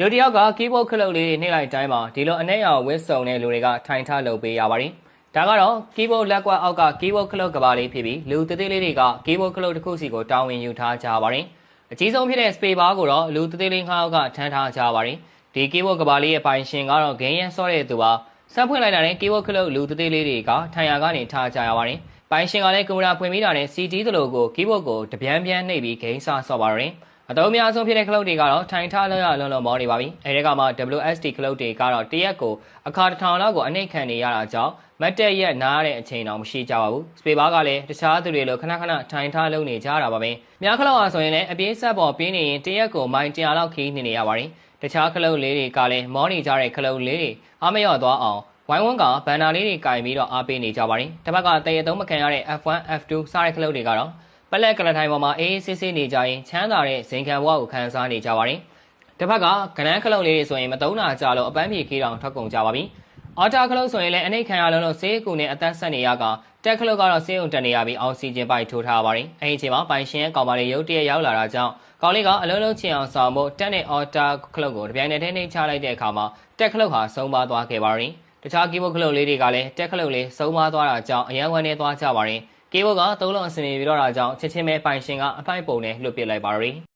လူတယောက်ကကီးဘုတ်ခလုတ်လေးနှိမ့်လိုက်တိုင်းမှာဒီလိုအနဲ့ရောင်ဝစ်စုံတဲ့လူတွေကထိုင်ထလုပ်ပေးရပါတယ်။ဒါကတော့ကီးဘုတ်လက်ကွက်အောက်ကကီးဘုတ်ခလုတ်ကဘာလေးဖြစ်ပြီးလူသေးသေးလေးတွေကကီးဘုတ်ခလုတ်တစ်ခုစီကိုတာဝန်ယူထားကြပါတယ်။အကြီးဆုံးဖြစ်တဲ့စပေဘာကိုတော့လူသေးသေးလေး၅ယောက်ကထမ်းထားကြပါတယ်။ဒီကီးဘုတ်ကဘာလေးရဲ့ပိုင်ရှင်ကတော့ဂိမ်းရန်စောတဲ့သူပါ။ဆက်ဖွင့်လိုက်တာနဲ့ကီးဘုတ်ခလုတ်လူသေးသေးလေးတွေကထိုင်ရာကနေထားကြရပါတယ်။ပိုင်ရှင်ကလည်းကင်မရာဖွင့်ပြီးတာနဲ့ CD တလို့ကိုကီးဘုတ်ကိုတပြန်းပြန်းနှိပ်ပြီးဂိမ်းစဆော့ပါတယ်။အသုံးအများဆုံးဖြစ်တဲ့ခလုတ်တွေကတော့ထိုင်ထားလုံးရလုံးလုံးမောနေပါပြီ။အဲဒီကမှ WSD ခလုတ်တွေကတော့တရက်ကိုအခါ1000လောက်ကိုအနှိမ့်ခံနေရတာကြောင့်မတ်တက်ရက်နားတဲ့အချိန်တော့မရှိကြပါဘူး။စပေဘာကလည်းတခြားသူတွေလိုခဏခဏထိုင်ထားလုံးနေကြတာပါပဲ။များခလုတ်အားဆိုရင်လည်းအပြေးဆက်ပေါ်ပြင်းနေရင်တရက်ကိုမိုင်100လောက်ခီးနေရပါတယ်။တခြားခလုတ်လေးတွေကလည်းမောနေကြတဲ့ခလုတ်လေးတွေအားမလျော့သွားအောင်ဝိုင်းဝန်းကဘန်နာလေးတွေကင်ပြီးတော့အားပေးနေကြပါတယ်။တစ်ဖက်ကတရသုံးမခံရတဲ့ F1, F2 စတဲ့ခလုတ်တွေကတော့ပလက်ကလထိုင်ပေါ်မှာအေးဆေးဆေးနေကြရင်ချမ်းသာတဲ့ဇင်ခံဘဝကိုခံစားနေကြပါတယ်။တစ်ဖက်ကကနန်းခလုတ်လေးတွေဆိုရင်မသုံးတာကြလို့အပန်းဖြေခီးတောင်ထွက်ကုန်ကြပါပြီ။အော်တာခလုတ်ဆိုရင်လည်းအနှိမ့်ခံရလုံးလို့ဆေးကူနဲ့အသက်ဆက်နေရကတက်ခလုတ်ကတော့ဆေးုံတက်နေရပြီးအောက်ဆီဂျင်ပိုက်ထိုးထားပါတယ်။အဲဒီအချိန်မှာပိုင်ရှင်ရဲ့ကောင်မလေးရုတ်တရက်ရောက်လာတာကြောင့်ကောင်လေးကအလုံးလုံးချင်အောင်ဆောင်ဖို့တက်နဲ့အော်တာခလုတ်ကိုတပြိုင်နက်တည်းနှိမ့်ချလိုက်တဲ့အခါမှာတက်ခလုတ်ဟာဆုံးပါသွားခဲ့ပါတယ်။တခြားကီးဘုတ်ခလုတ်လေးတွေကလည်းတက်ခလုတ်လေးဆုံးပါသွားတာကြောင့်အယံဝန်းနေသွားကြပါတယ်။ကီးဘုတ်ကသုံးလုံးအစင်ပြီးတော့တာကြောင့်ချက်ချင်းပဲပိုင်ရှင်ကအဖိုက်ပုံနဲ့လွှတ်ပစ်လိုက်ပါရယ်